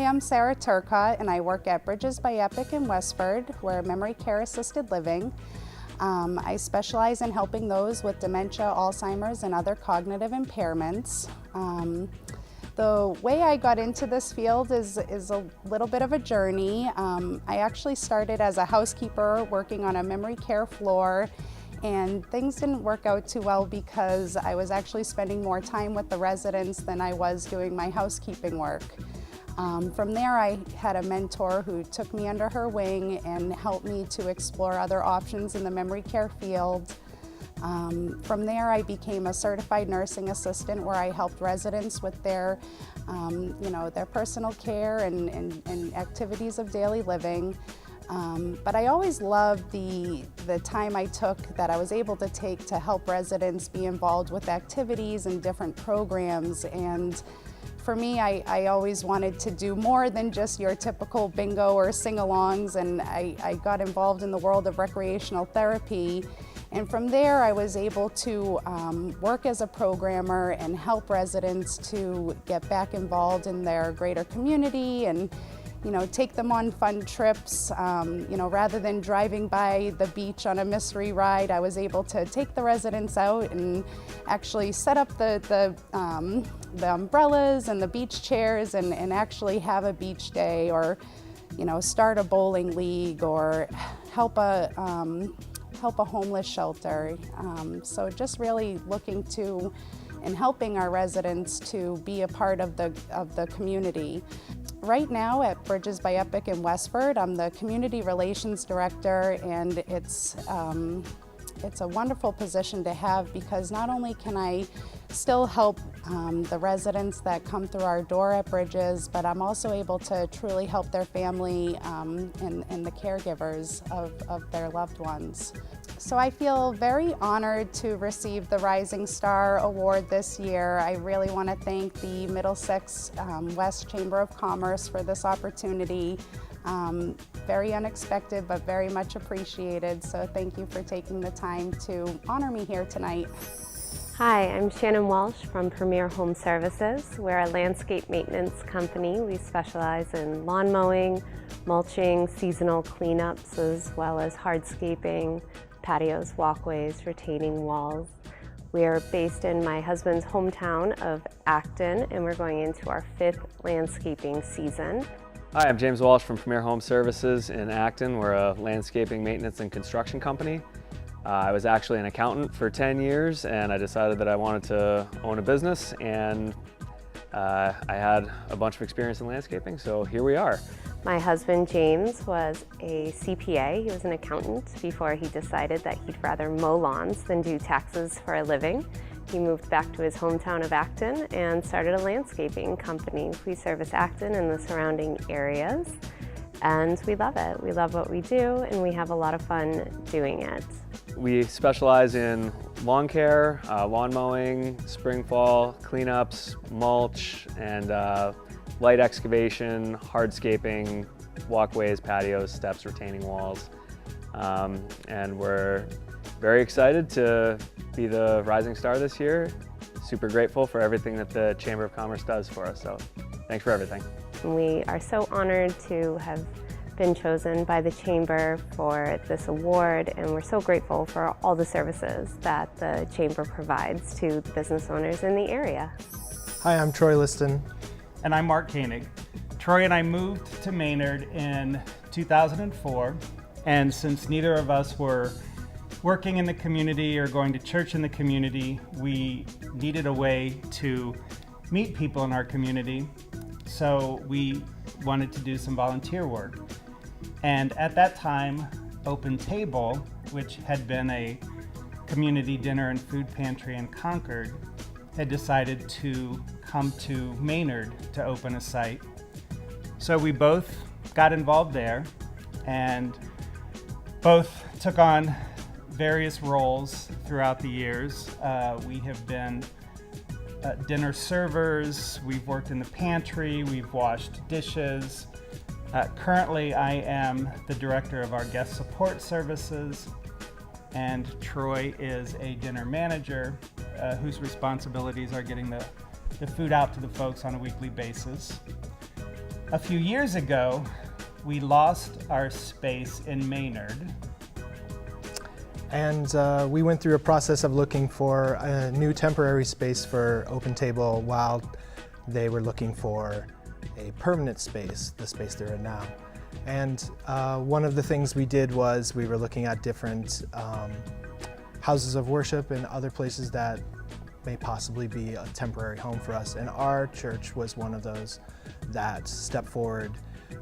I'm Sarah Turcott, and I work at Bridges by Epic in Westford. We're memory care assisted living. I specialize in helping those with dementia, Alzheimer's, and other cognitive impairments. The way I got into this field is a little bit of a journey. I actually started as a housekeeper working on a memory care floor, and things didn't work out too well because I was actually spending more time with the residents than I was doing my housekeeping work. From there, I had a mentor who took me under her wing and helped me to explore other options in the memory care field. From there, I became a certified nursing assistant where I helped residents with their, their personal care and activities of daily living. But I always loved the time I took that I was able to take to help residents be involved with activities and different programs. And for me, I always wanted to do more than just your typical bingo or sing-alongs, and I got involved in the world of recreational therapy. And from there, I was able to work as a programmer and help residents to get back involved in their greater community and take them on fun trips. Rather than driving by the beach on a mystery ride, I was able to take the residents out and actually set up the umbrellas and the beach chairs and actually have a beach day, or start a bowling league, or help a homeless shelter. So just really looking to and helping our residents to be a part of the community. Right now at Bridges by Epic in Westford, I'm the Community Relations Director, and it's a wonderful position to have because not only can I still help the residents that come through our door at Bridges, but I'm also able to truly help their family and the caregivers of their loved ones. So I feel very honored to receive the Rising Star Award this year. I really want to thank the Middlesex West Chamber of Commerce for this opportunity. Very unexpected, but very much appreciated. So thank you for taking the time to honor me here tonight. Hi, I'm Shannon Walsh from Premier Home Services. We're a landscape maintenance company. We specialize in lawn mowing, mulching, seasonal cleanups, as well as hardscaping, patios, walkways, retaining walls. We are based in my husband's hometown of Acton, and we're going into our 5th landscaping season. Hi, I'm James Walsh from Premier Home Services in Acton. We're a landscaping maintenance and construction company. I was actually an accountant for 10 years, and I decided that I wanted to own a business, and I had a bunch of experience in landscaping, so here we are. My husband James was a CPA. He was an accountant before he decided that he'd rather mow lawns than do taxes for a living. He moved back to his hometown of Acton and started a landscaping company. We service Acton and the surrounding areas, and we love it. We love what we do, and we have a lot of fun doing it. We specialize in lawn care, lawn mowing, spring, fall, cleanups, mulch, and light excavation, hardscaping, walkways, patios, steps, retaining walls. And we're very excited to be the Rising Star this year. Super grateful for everything that the Chamber of Commerce does for us, so thanks for everything. We are so honored to have been chosen by the Chamber for this award, and we're so grateful for all the services that the Chamber provides to the business owners in the area. Hi, I'm Troy Liston. And I'm Mark Koenig. Troy and I moved to Maynard in 2004, and since neither of us were working in the community or going to church in the community, we needed a way to meet people in our community, so we wanted to do some volunteer work. And at that time, Open Table, which had been a community dinner and food pantry in Concord, had decided to come to Maynard to open a site. So we both got involved there and both took on various roles throughout the years. We have been dinner servers, we've worked in the pantry, we've washed dishes. Currently, I am the director of our guest support services, and Troy is a dinner manager whose responsibilities are getting the food out to the folks on a weekly basis. A few years ago, we lost our space in Maynard. And we went through a process of looking for a new temporary space for Open Table while they were looking for a permanent space, the space they're in now. And one of the things we did was we were looking at different houses of worship and other places that may possibly be a temporary home for us. And our church was one of those that stepped forward.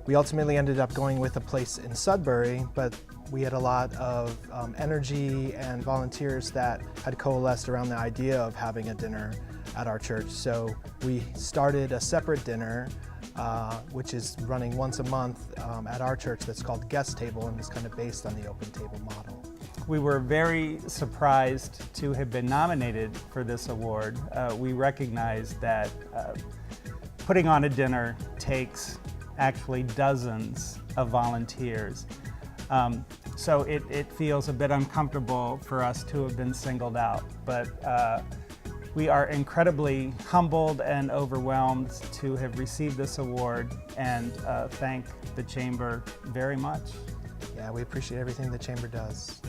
We ultimately ended up going with a place in Sudbury, but we had a lot of energy and volunteers that had coalesced around the idea of having a dinner at our church. So we started a separate dinner, which is running once a month at our church, that's called Guest Table, and is kind of based on the Open Table model. We were very surprised to have been nominated for this award. We recognized that putting on a dinner takes actually dozens of volunteers. So it feels a bit uncomfortable for us to have been singled out, but we are incredibly humbled and overwhelmed to have received this award, and thank the Chamber very much. Yeah, we appreciate everything the Chamber does.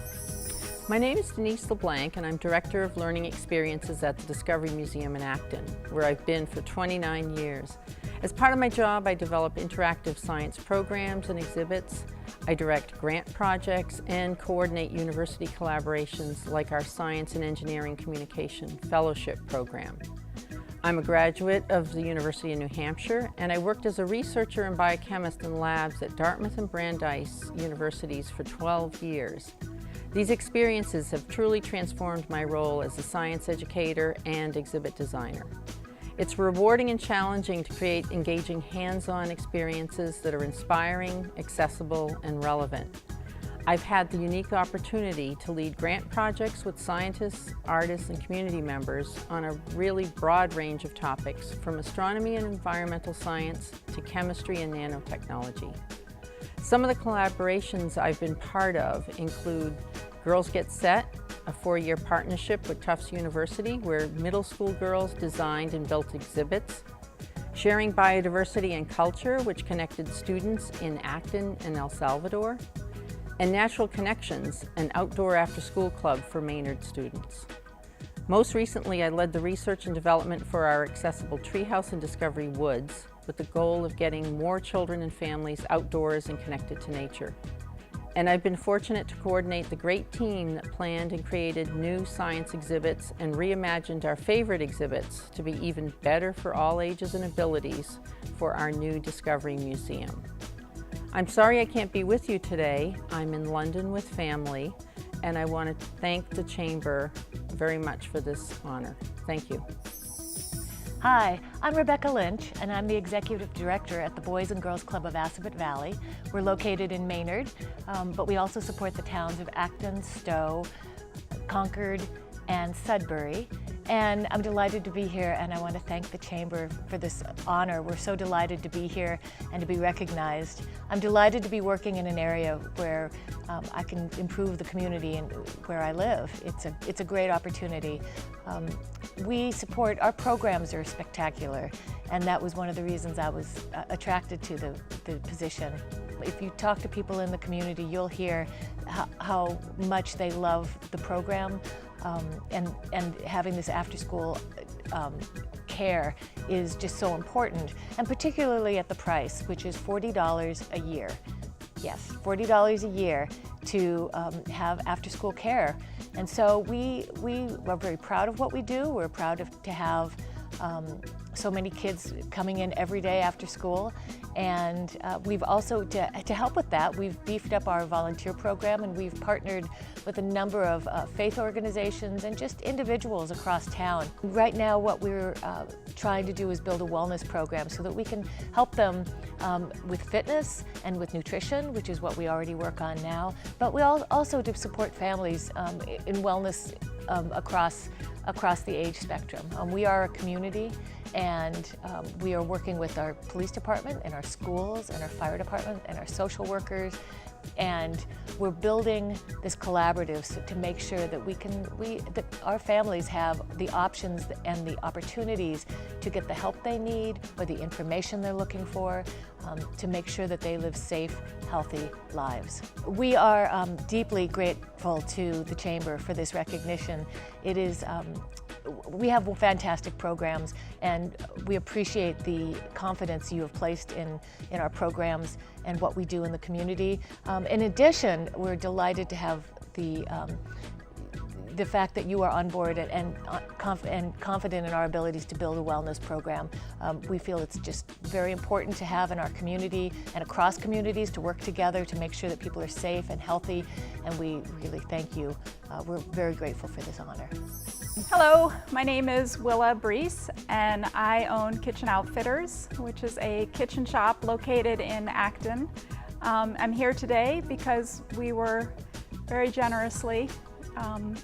My name is Denise LeBlanc, and I'm Director of Learning Experiences at the Discovery Museum in Acton, where I've been for 29 years. As part of my job, I develop interactive science programs and exhibits. I direct grant projects and coordinate university collaborations like our Science and Engineering Communication Fellowship Program. I'm a graduate of the University of New Hampshire, and I worked as a researcher and biochemist in labs at Dartmouth and Brandeis universities for 12 years. These experiences have truly transformed my role as a science educator and exhibit designer. It's rewarding and challenging to create engaging hands-on experiences that are inspiring, accessible, and relevant. I've had the unique opportunity to lead grant projects with scientists, artists, and community members on a really broad range of topics, from astronomy and environmental science to chemistry and nanotechnology. Some of the collaborations I've been part of include Girls Get Set, a 4-year partnership with Tufts University where middle school girls designed and built exhibits, Sharing Biodiversity and Culture, which connected students in Acton and El Salvador, and Natural Connections, an outdoor after-school club for Maynard students. Most recently, I led the research and development for our accessible treehouse in Discovery Woods, with the goal of getting more children and families outdoors and connected to nature. And I've been fortunate to coordinate the great team that planned and created new science exhibits and reimagined our favorite exhibits to be even better for all ages and abilities for our new Discovery Museum. I'm sorry I can't be with you today. I'm in London with family, and I want to thank the Chamber very much for this honor. Thank you. Hi, I'm Rebecca Lynch, and I'm the Executive Director at the Boys and Girls Club of Assabet Valley. We're located in Maynard, but we also support the towns of Acton, Stowe, Concord, and Sudbury. And I'm delighted to be here, and I want to thank the Chamber for this honor. We're so delighted to be here and to be recognized. I'm delighted to be working in an area where I can improve the community and where I live. It's a great opportunity. We support, our programs are spectacular, and that was one of the reasons I was attracted to the position. If you talk to people in the community, you'll hear how much they love the program. And having this after-school care is just so important, and particularly at the price, which is $40 a year. Yes, $40 a year to have after-school care. And so we are very proud of what we do. We're proud to have so many kids coming in every day after school. And we've also, to help with that, we've beefed up our volunteer program, and we've partnered with a number of faith organizations and just individuals across town. Right now, what we're trying to do is build a wellness program so that we can help them with fitness and with nutrition, which is what we already work on now, but we also to support families in wellness across the age spectrum. We are a community, and we are working with our police department and our schools and our fire department and our social workers And we're building this collaborative to make sure that that our families have the options and the opportunities to get the help they need or the information they're looking for, to make sure that they live safe, healthy lives. We are deeply grateful to the Chamber for this recognition. It is we have fantastic programs, and we appreciate the confidence you have placed in our programs and what we do in the community. In addition, we're delighted to have the fact that you are on board and confident in our abilities to build a wellness program. We feel it's just very important to have in our community and across communities to work together to make sure that people are safe and healthy, and we really thank you. We're very grateful for this honor. Hello, my name is Willa Brees, and I own Kitchen Outfitters, which is a kitchen shop located in Acton. I'm here today because we were very generously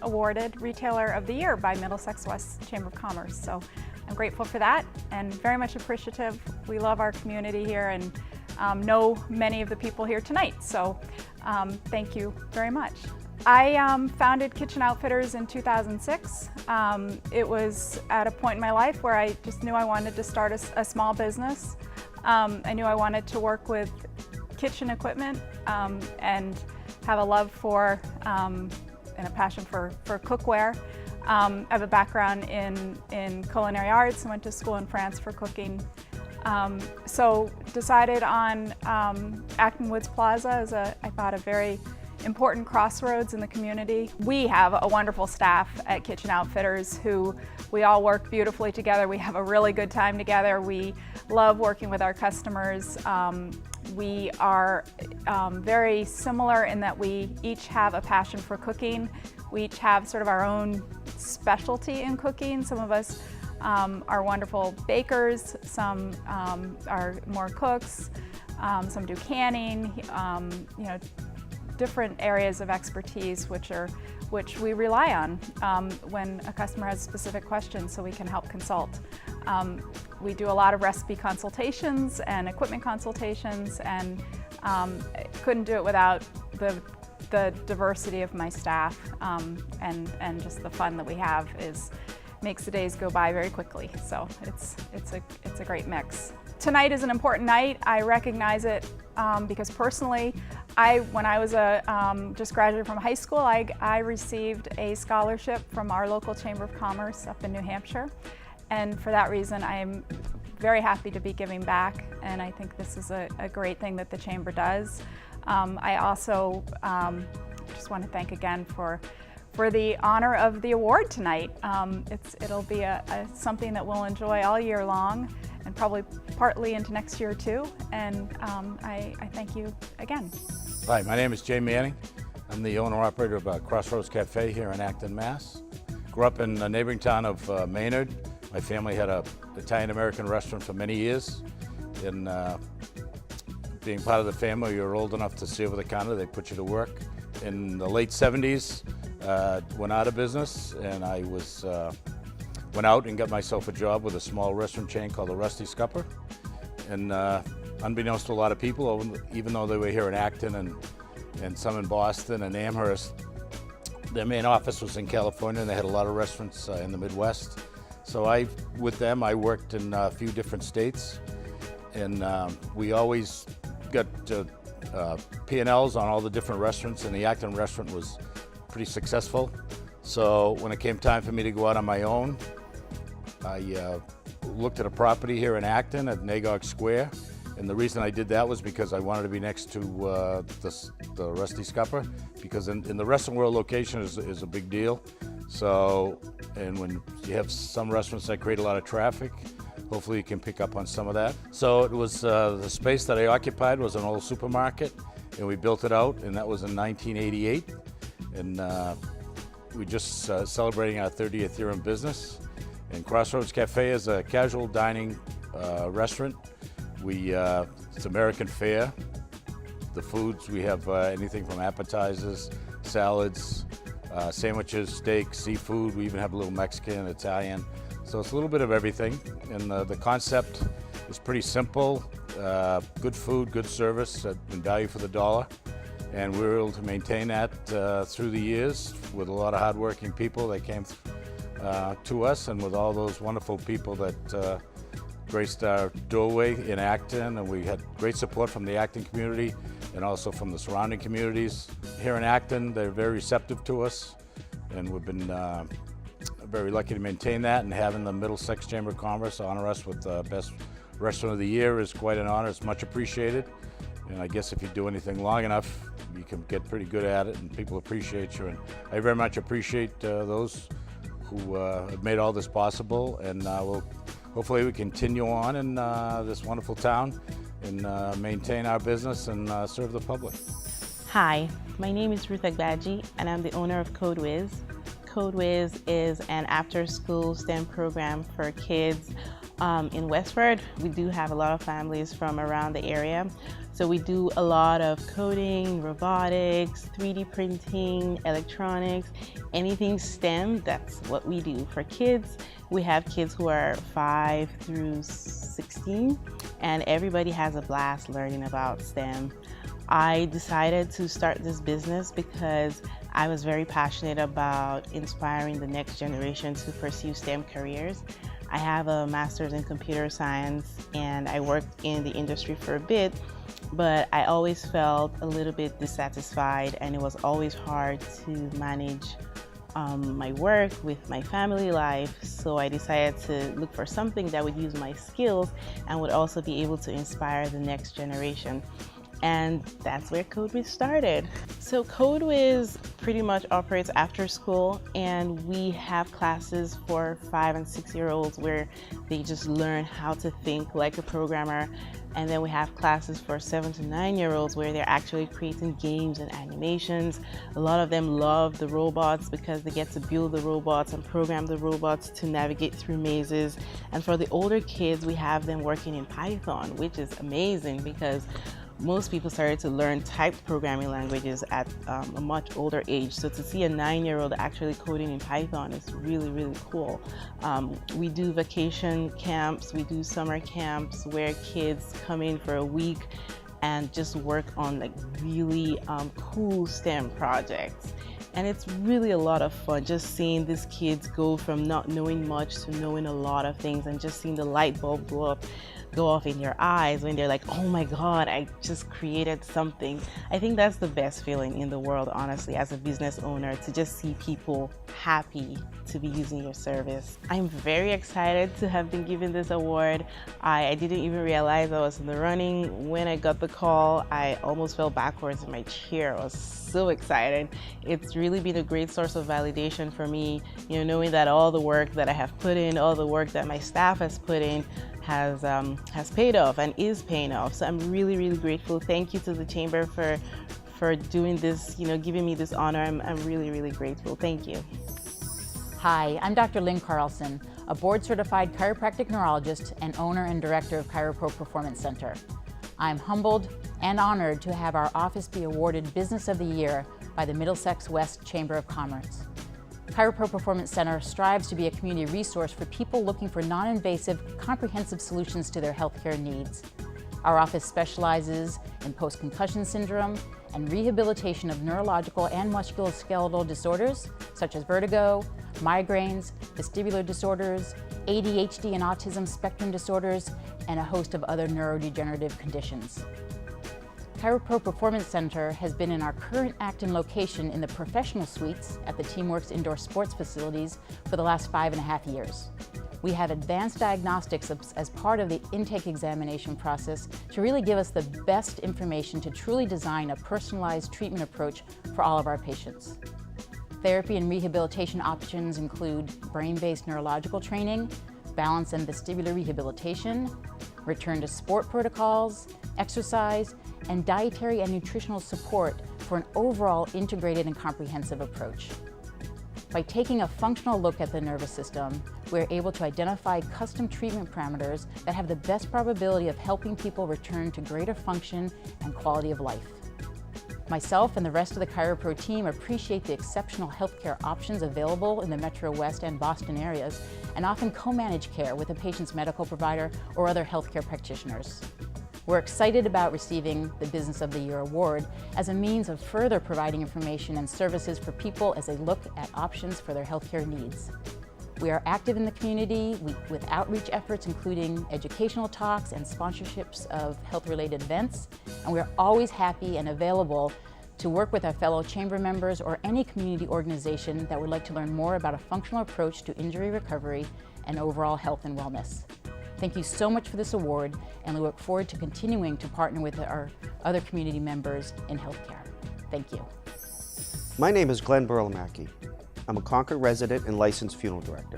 awarded Retailer of the Year by Middlesex West Chamber of Commerce. So I'm grateful for that and very much appreciative. We love our community here and know many of the people here tonight. So thank you very much. I founded Kitchen Outfitters in 2006. It was at a point in my life where I just knew I wanted to start a small business. I knew I wanted to work with kitchen equipment and have a love for and a passion for cookware. I have a background in culinary arts and went to school in France for cooking. So decided on Acton Woods Plaza as I thought a very important crossroads in the community. We have a wonderful staff at Kitchen Outfitters who we all work beautifully together. We have a really good time together. We love working with our customers. We are very similar in that we each have a passion for cooking. We each have sort of our own specialty in cooking. Some of us are wonderful bakers, some are more cooks, some do canning, you know, different areas of expertise which we rely on when a customer has specific questions, so we can help consult. We do a lot of recipe consultations and equipment consultations, and couldn't do it without the diversity of my staff, and just the fun that we have makes the days go by very quickly. So it's a great mix. Tonight is an important night. I recognize it because personally, when I was just graduated from high school, I received a scholarship from our local Chamber of Commerce up in New Hampshire. And for that reason, I'm very happy to be giving back, and I think this is a great thing that the Chamber does. I also just want to thank again for the honor of the award tonight. It'll be something that we'll enjoy all year long, and probably partly into next year too, and I thank you again. Hi, my name is Jay Manning. I'm the owner-operator of Crossroads Cafe here in Acton, Mass. Grew up in the neighboring town of Maynard. My family had an Italian-American restaurant for many years, and being part of the family, you're old enough to see over the counter, they put you to work. In the late 70s, went out of business, and I went out and got myself a job with a small restaurant chain called the Rusty Scupper. And unbeknownst to a lot of people, even though they were here in Acton and some in Boston and Amherst, their main office was in California, and they had a lot of restaurants in the Midwest. So with them, I worked in a few different states, and we always got P&Ls on all the different restaurants, and the Acton restaurant was pretty successful. So when it came time for me to go out on my own, I looked at a property here in Acton at Nagog Square, and the reason I did that was because I wanted to be next to the Rusty Scupper, because in the restaurant world, location is a big deal. So, and when you have some restaurants that create a lot of traffic, hopefully you can pick up on some of that. So it was the space that I occupied was an old supermarket, and we built it out, and that was in 1988. And we just celebrating our 30th year in business. And Crossroads Cafe is a casual dining restaurant. It's American fare. The foods, we have anything from appetizers, salads, sandwiches, steak, seafood. We even have a little Mexican, Italian. So it's a little bit of everything. And the concept is pretty simple. Good food, good service, and value for the dollar. and we were able to maintain that through the years with a lot of hardworking people that came to us, and with all those wonderful people that graced our doorway in Acton, and we had great support from the Acton community and also from the surrounding communities. Here in Acton, they're very receptive to us, and we've been very lucky to maintain that, and having the Middlesex Chamber of Commerce honor us with the Best Restaurant of the Year is quite an honor. It's much appreciated, and I guess if you do anything long enough, you can get pretty good at it, and people appreciate you, and I very much appreciate those who have made all this possible, and hopefully we continue on in this wonderful town and maintain our business and serve the public. Hi, my name is Ruth Agbaji, and I'm the owner of CodeWiz. CodeWiz is an after-school STEM program for kids in Westford. We do have a lot of families from around the area. So we do a lot of coding, robotics, 3D printing, electronics, anything STEM, that's what we do. For kids, we have kids who are 5 through 16, and everybody has a blast learning about STEM. I decided to start this business because I was very passionate about inspiring the next generation to pursue STEM careers. I have a master's in computer science, and I worked in the industry for a bit, but I always felt a little bit dissatisfied, and it was always hard to manage my work with my family life. So I decided to look for something that would use my skills and would also be able to inspire the next generation. And that's where CodeWiz started. So CodeWiz pretty much operates after school, and we have classes for 5 and 6-year-olds where they just learn how to think like a programmer. And then we have classes for 7 to 9-year-olds where they're actually creating games and animations. A lot of them love the robots because they get to build the robots and program the robots to navigate through mazes. And for the older kids, we have them working in Python, which is amazing because most people started to learn typed programming languages at a much older age. So to see a 9-year-old actually coding in Python is really, really cool. We do vacation camps, we do summer camps where kids come in for a week and just work on like really cool STEM projects. And it's really a lot of fun just seeing these kids go from not knowing much to knowing a lot of things, and just seeing the light bulb go off in your eyes when they're like, oh my God, I just created something. I think that's the best feeling in the world, honestly, as a business owner, to just see people happy to be using your service. I'm very excited to have been given this award. I didn't even realize I was in the running. When I got the call, I almost fell backwards in my chair. I was so excited. It's really been a great source of validation for me, knowing that all the work that I have put in, all the work that my staff has put in, has paid off and is paying off. So I'm really, really grateful. Thank you to the Chamber for doing this, giving me this honor. I'm really, really grateful. Thank you. Hi, I'm Dr. Lynn Carlson, a board-certified chiropractic neurologist and owner and director of ChiroPro Performance Center. I'm humbled and honored to have our office be awarded Business of the Year by the Middlesex West Chamber of Commerce. ChiroPro Performance Center strives to be a community resource for people looking for non-invasive, comprehensive solutions to their healthcare needs. Our office specializes in post-concussion syndrome and rehabilitation of neurological and musculoskeletal disorders such as vertigo, migraines, vestibular disorders, ADHD and autism spectrum disorders, and a host of other neurodegenerative conditions. ChiroPro Performance Center has been in our current Acton location in the professional suites at the TeamWorks indoor sports facilities for the last 5.5 years. We have advanced diagnostics as part of the intake examination process to really give us the best information to truly design a personalized treatment approach for all of our patients. Therapy and rehabilitation options include brain-based neurological training, balance and vestibular rehabilitation, return to sport protocols, exercise, and dietary and nutritional support for an overall integrated and comprehensive approach. By taking a functional look at the nervous system, we're able to identify custom treatment parameters that have the best probability of helping people return to greater function and quality of life. Myself and the rest of the ChiroPro team appreciate the exceptional healthcare options available in the Metro West and Boston areas, and often co-manage care with a patient's medical provider or other healthcare practitioners. We're excited about receiving the Business of the Year award as a means of further providing information and services for people as they look at options for their healthcare needs. We are active in the community with outreach efforts, including educational talks and sponsorships of health-related events, and we are always happy and available to work with our fellow chamber members or any community organization that would like to learn more about a functional approach to injury recovery and overall health and wellness. Thank you so much for this award, and we look forward to continuing to partner with our other community members in healthcare. Thank you. My name is Glenn Burlamacki. I'm a Concord resident and licensed funeral director.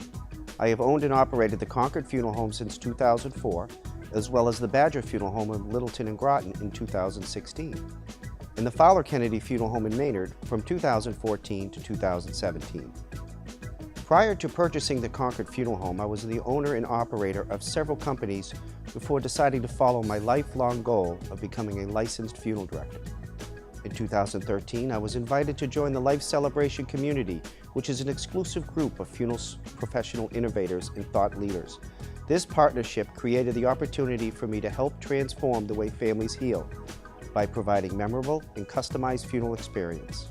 I have owned and operated the Concord Funeral Home since 2004, as well as the Badger Funeral Home in Littleton and Groton in 2016, and the Fowler Kennedy Funeral Home in Maynard from 2014 to 2017. Prior to purchasing the Concord Funeral Home, I was the owner and operator of several companies before deciding to follow my lifelong goal of becoming a licensed funeral director. In 2013, I was invited to join the Life Celebration Community, which is an exclusive group of funeral professional innovators and thought leaders. This partnership created the opportunity for me to help transform the way families heal by providing memorable and customized funeral experience.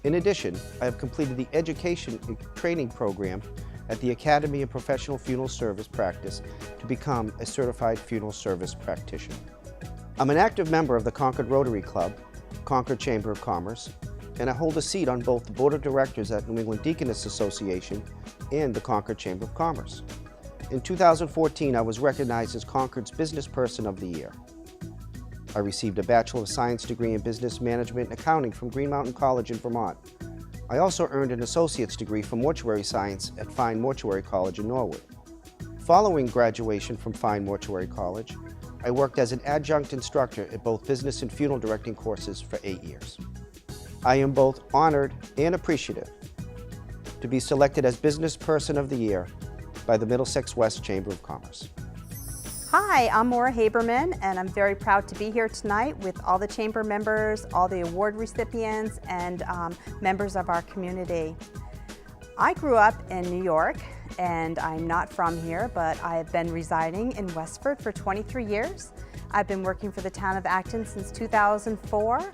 In addition, I have completed the education and training program at the Academy of Professional Funeral Service Practice to become a certified funeral service practitioner. I'm an active member of the Concord Rotary Club, Concord Chamber of Commerce, and I hold a seat on both the Board of Directors at New England Deaconess Association and the Concord Chamber of Commerce. In 2014, I was recognized as Concord's Business Person of the Year. I received a Bachelor of Science degree in Business Management and Accounting from Green Mountain College in Vermont. I also earned an Associate's degree from Mortuary Science at Fine Mortuary College in Norwood. Following graduation from Fine Mortuary College, I worked as an adjunct instructor at both business and funeral directing courses for 8 years. I am both honored and appreciative to be selected as Business Person of the Year by the Middlesex West Chamber of Commerce. Hi, I'm Maura Haberman, and I'm very proud to be here tonight with all the chamber members, all the award recipients, and members of our community. I grew up in New York, and I'm not from here, but I have been residing in Westford for 23 years. I've been working for the town of Acton since 2004,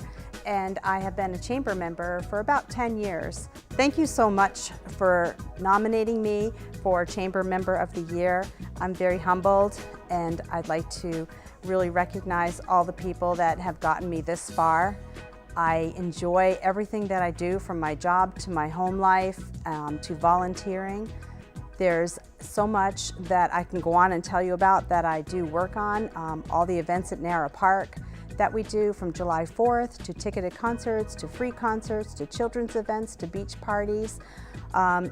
and I have been a chamber member for about 10 years. Thank you so much for nominating me for Chamber Member of the Year. I'm very humbled, and I'd like to really recognize all the people that have gotten me this far. I enjoy everything that I do, from my job to my home life to volunteering. There's so much that I can go on and tell you about that I do work on. All the events at Nara Park that we do, from July 4th to ticketed concerts to free concerts to children's events to beach parties.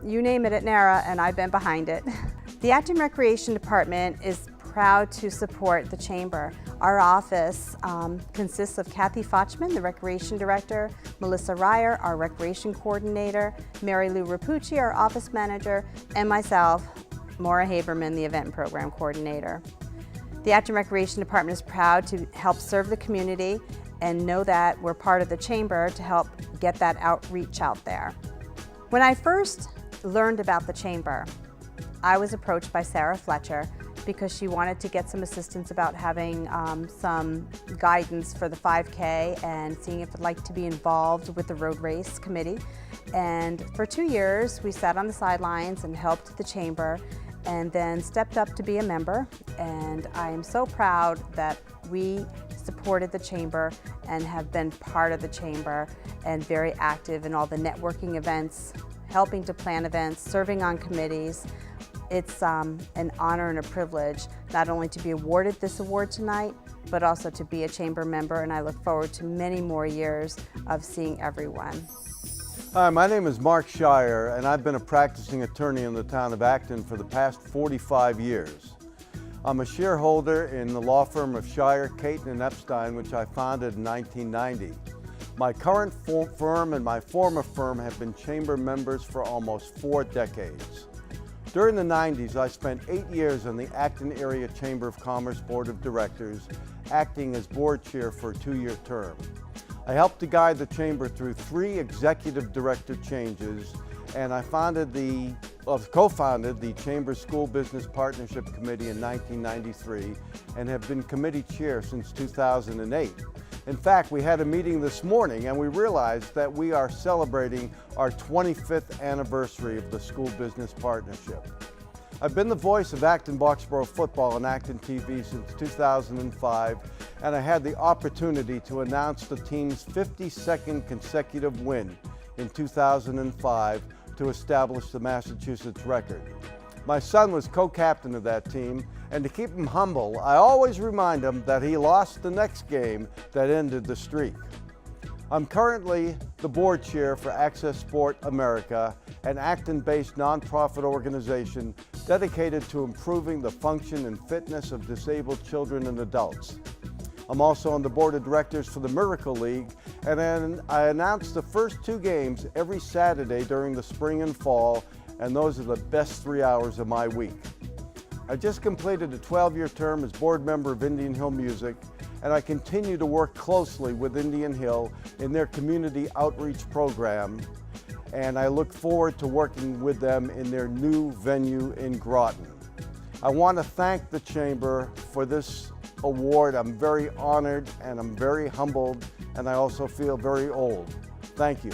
You name it at Nara, and I've been behind it. The Acton Recreation Department is proud to support the Chamber. Our office consists of Kathy Fochman, the Recreation Director, Melissa Ryer, our Recreation Coordinator, Mary Lou Rapucci, our Office Manager, and myself, Maura Haberman, the Event Program Coordinator. The Acton Recreation Department is proud to help serve the community and know that we're part of the Chamber to help get that outreach out there. When I first learned about the Chamber, I was approached by Sarah Fletcher because she wanted to get some assistance about having some guidance for the 5K and seeing if I'd like to be involved with the road race committee. And for 2 years, we sat on the sidelines and helped the Chamber, and then stepped up to be a member. And I am so proud that we supported the Chamber and have been part of the Chamber and very active in all the networking events, helping to plan events, serving on committees. It's an honor and a privilege not only to be awarded this award tonight, but also to be a Chamber member, and I look forward to many more years of seeing everyone. Hi, my name is Mark Shire, and I've been a practicing attorney in the town of Acton for the past 45 years. I'm a shareholder in the law firm of Shire, Caton, and Epstein, which I founded in 1990. My current firm and my former firm have been chamber members for almost 4 decades. During the 90s, I spent 8 years on the Acton Area Chamber of Commerce Board of Directors, acting as board chair for a 2-year term. I helped to guide the Chamber through 3 executive director changes, and I founded the co-founded the Chamber School Business Partnership Committee in 1993 and have been committee chair since 2008. In fact, we had a meeting this morning and we realized that we are celebrating our 25th anniversary of the School Business Partnership. I've been the voice of Acton-Boxborough football on Acton TV since 2005, and I had the opportunity to announce the team's 52nd consecutive win in 2005 to establish the Massachusetts record. My son was co-captain of that team, and to keep him humble, I always remind him that he lost the next game that ended the streak. I'm currently the board chair for Access Sport America, an Acton-based nonprofit organization dedicated to improving the function and fitness of disabled children and adults. I'm also on the board of directors for the Miracle League, and then I announce the first 2 games every Saturday during the spring and fall, and those are the best 3 hours of my week. I just completed a 12-year term as board member of Indian Hill Music, and I continue to work closely with Indian Hill in their community outreach program, and I look forward to working with them in their new venue in Groton. I want to thank the Chamber for this award. I'm very honored and I'm very humbled, and I also feel very old. Thank you.